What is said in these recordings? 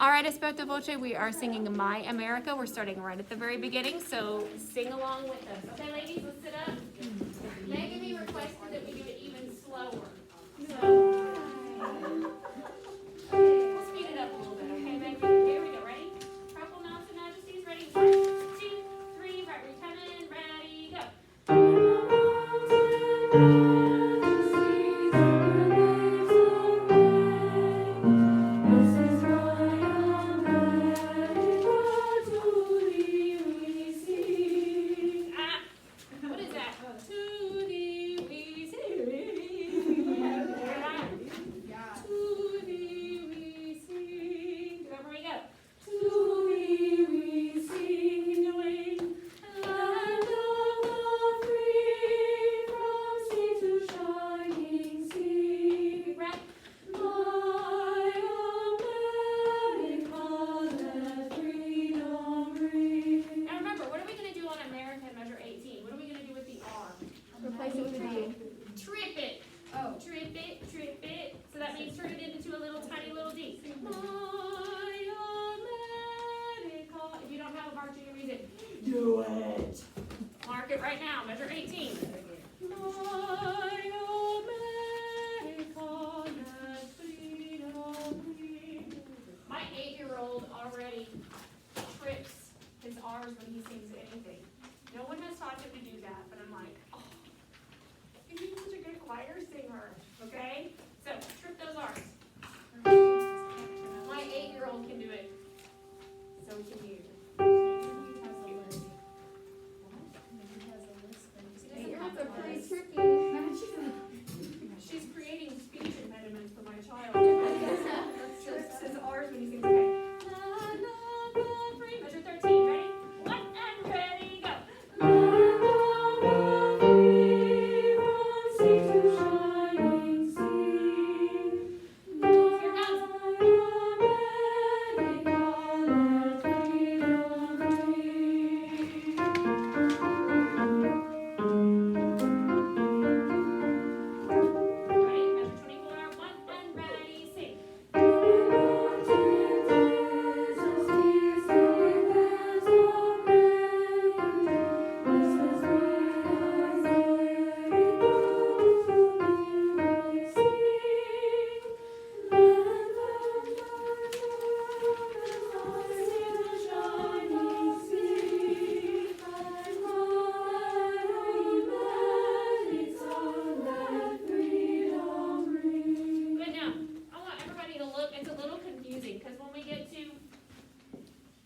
All right, Esperto Voce, we are singing My America. We're starting right at the very beginning, so sing along with us. Okay, ladies, let's sit up. Megan, me requested that we do it even slower. So, we'll speed it up a little bit, okay, Megan? Here we go, ready? Purple Mountain Majesties, ready? 1, 2, 3, right, we're coming, ready, go. Do it. Mark it right now. Measure 18. My America, let freedom ring. My 8-year-old already trips his R's when he sings anything. No one has taught him to do that, but I'm like, oh, you're such a good choir singer. Okay? So, trip those R's. My 8-year-old can do it. So can you. She's creating speech impediments for my child. Trips his R's when he sings. Okay. Measure 13. Ready? 1 and ready, go.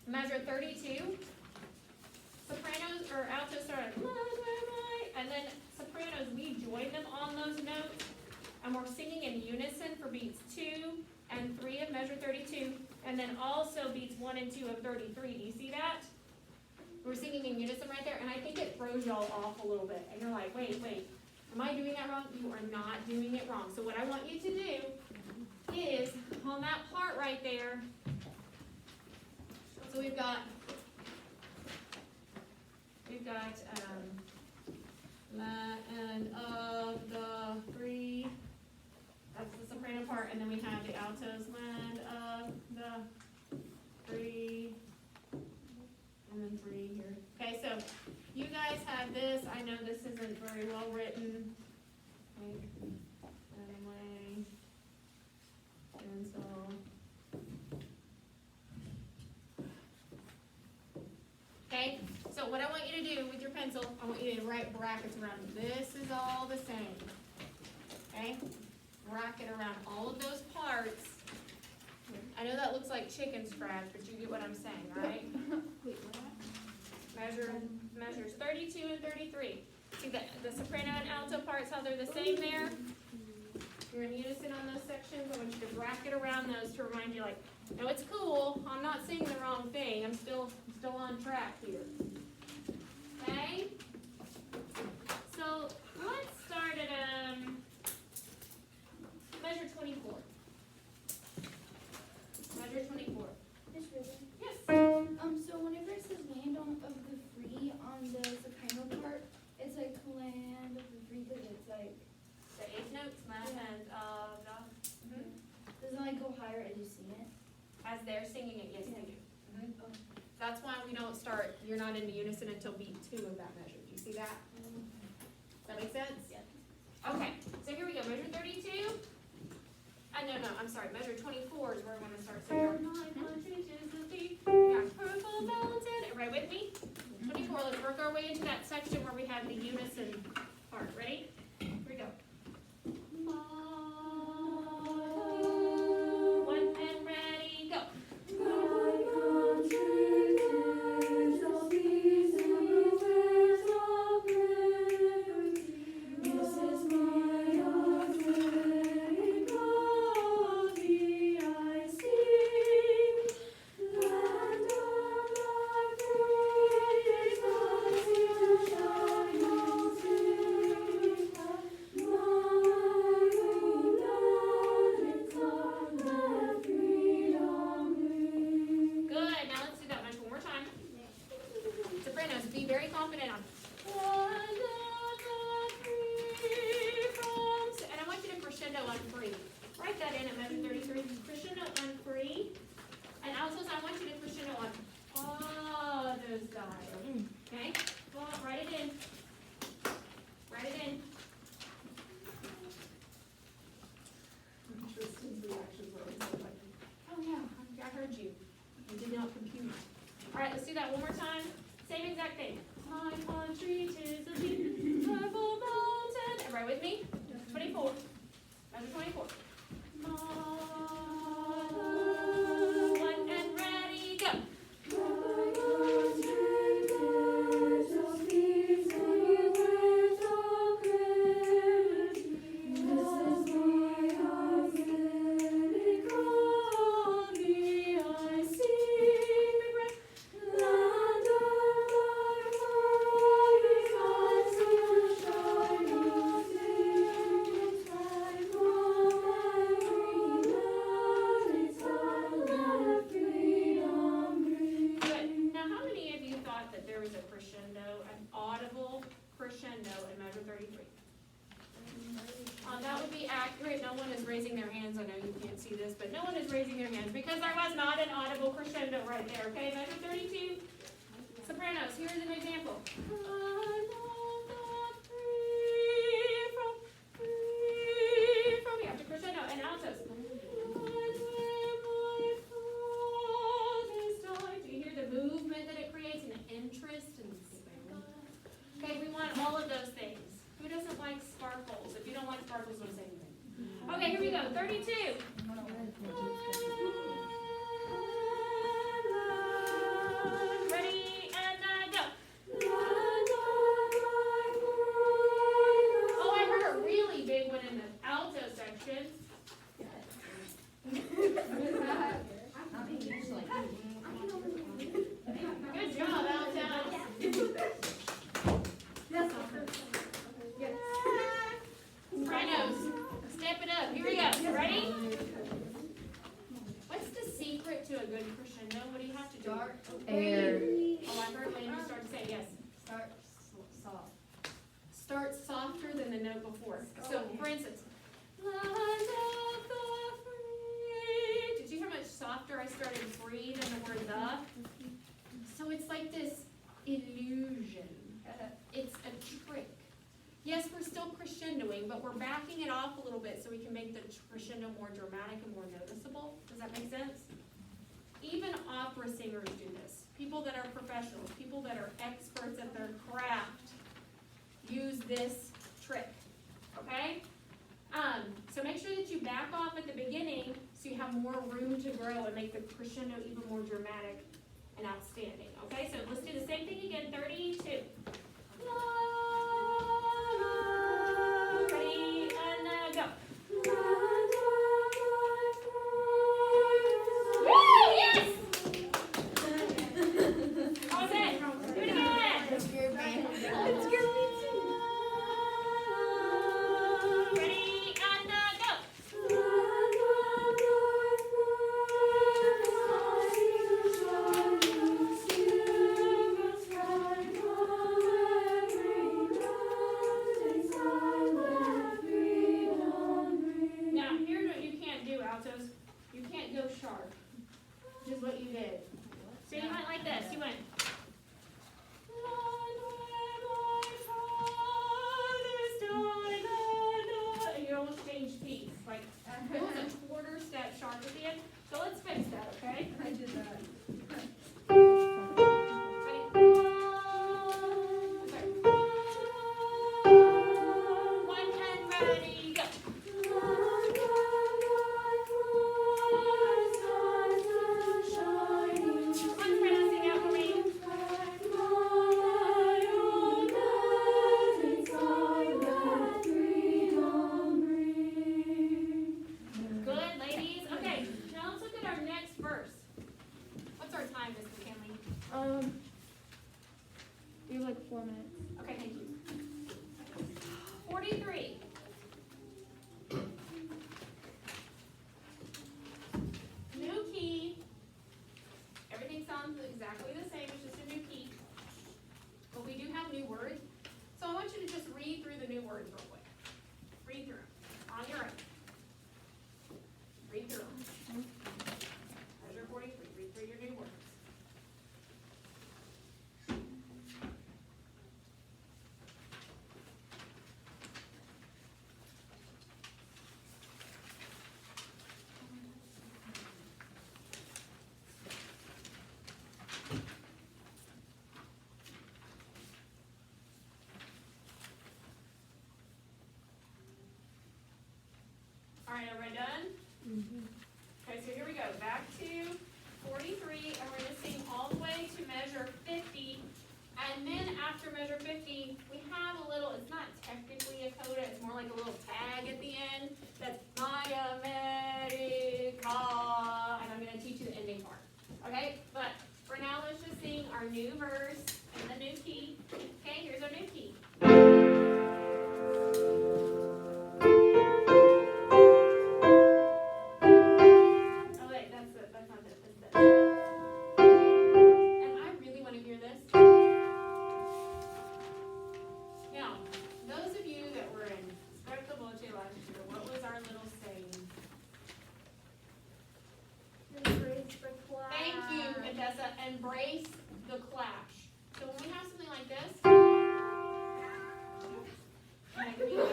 Measure 32. Sopranos or altos are and then sopranos, we join them on those notes, and we're singing in unison for beats 2 and 3 of measure 32, and then also beats 1 and 2 of 33. Do you see that? We're singing in unison right there, and I think it throws y'all off a little bit, and you're like, wait, am I doing that wrong? You are not doing it wrong. So what I want you to do is, on that part right there, so we've got land of the free, that's the soprano part, and then we have the altos, land of the free, and then 3 here. Okay, so you guys have this. I know this isn't very well written. Anyway, and so. Okay, so what I want you to do with your pencil, I want you to write brackets around it. This is all the same. Okay? Bracket around all of those parts. I know that looks like chicken scratch, but you get what I'm saying, right? Wait, what? Measures 32 and 33. See the soprano and alto parts, how they're the same there? You're in unison on those sections. I want you to bracket around those to remind you, like, no, it's cool. I'm not saying the wrong thing. I'm still on track here. Okay? So let's start at measure 24. Measure 24. This rhythm? Yes. So whenever it says land of the free on the soprano part, it's like land of the free because it's like The 8 notes, land and doesn't it like go higher as you sing it? as they're singing. singing it, yes, they do. That's why we don't start, you're not in unison until beat 2 of that measure. Do you see that? Does that make sense? Yeah. Okay, so here we go, measure 32. No, I'm sorry, measure 24 is where we're gonna start singing. You got purple mountain, everybody with me? 24, let's work our way into that section where we have the unison part, ready? Here we go. One and ready, go. Good, now let's do that much one more time. Sopranos, be very confident on. And I want you to crescendo on free. Write that in at measure 33. Crescendo on free. And altos, I want you to crescendo on those dials. Okay? Go on, write it in. Write it in. Tristan's reactions were so funny. Oh yeah, I heard you. You did not compute. All right, let's do that one more time. Same exact thing. My country, 'tis a beautiful mountain. Everybody with me? 24. Measure 24. One and ready, go. Good. Now, how many of you thought that there was a crescendo, an audible crescendo in measure 33? That would be accurate. No one is raising their hands. I know you can't see this, but no one is raising their hands because there was not an audible crescendo right there. Okay, measure 32. Sopranos, here's an example. You have to crescendo. And altos. Do you hear the movement that it creates and the interest? Okay, we want all of those things. Who doesn't like sparkles? If you don't like sparkles, don't say anything. Okay, here we go. 32. Ready and go. Oh, I heard a really big one in the alto section. Good job, alto. Rhinos, step it up. Here we go. Ready? What's the secret to a good crescendo? What do you have to do? Air. Oh, I heard Landry start to say yes. Start soft. Start softer than the note before. So, for instance, did you hear how much softer I started free than the word the? So it's like this illusion. It's a trick. Yes, we're still crescendoing, but we're backing it off a little bit so we can make the crescendo more dramatic and more noticeable. Does that make sense? Even opera singers do this. People that are professionals, people that are experts at their craft use this trick, okay? So make sure that you back off at the beginning so you have more room to grow and make the crescendo even more dramatic and outstanding, okay? So let's do the same thing again, 32. Ready, and go. Woo, yes! How was it? Do it again. It's your band. It's your Ready, and go. you did. So you went like this, you went. And you almost changed keys, like, it was a quarter step sharp at the end. So let's fix that, okay? I did that. Ready? Okay. 1 and ready, go. One friend sing out for me. Good, ladies. Okay, now let's look at our next verse. What's our time, Miss McKinley? We have like 4 minutes. Okay, thank you. 43. New key. Everything sounds exactly the same, it's just a new key. But we do have new words. So I want you to just read through the new words real quick. Read through them on your own. Read through them. Measure 43. Read through your new words. All right, everybody done? Okay, so here we go. Back to 43, and we're going to sing all the way to measure 50. And then after measure 50, we have a little, it's not technically a coda, it's more like a little tag at the end. That's My America. And I'm going to teach you the ending part. Okay, but for now, let's just sing our new verse in the new key. Okay, here's our new key. Oh wait, that's it. That's not it. That's this. And I really want to hear this. Now, those of you that were in Esperto last year, what was our little saying? Embrace the class. Thank you, Contessa. Embrace the clash. So when we have something like this, like, you know,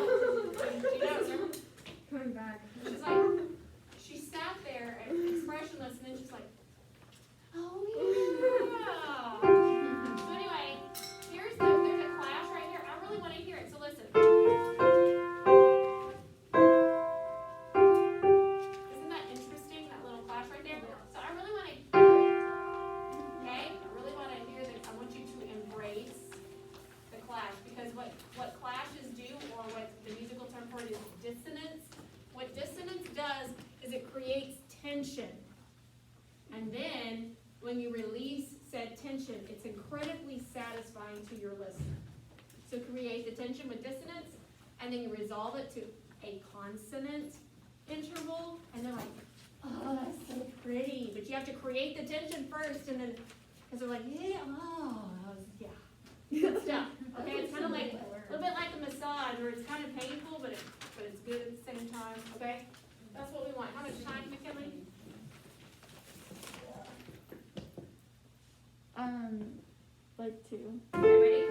Coming back. she's like, she sat there and expressionless, and then she's like, oh yeah. So anyway, there's a clash right here. I really want to hear it. So listen. Isn't that interesting? That little clash right there. So I really want to hear it. Okay? I really want to hear that. I want you to embrace the clash, because what clashes do, or what the musical term for it is dissonance. What dissonance does is it creates tension. And then when you release said tension, it's incredibly satisfying to your listener. So create the tension with dissonance, and then you resolve it to a consonant interval, and they're like, oh, that's so pretty. But you have to create the tension first, and then, because they're like, yeah, oh, that was, yeah. Good stuff. Okay, it's kind of like, a little bit like a massage, where it's kind of painful, but it's good at the same time, okay? That's what we want. How much time, McKinley? Like 2. Okay, ready?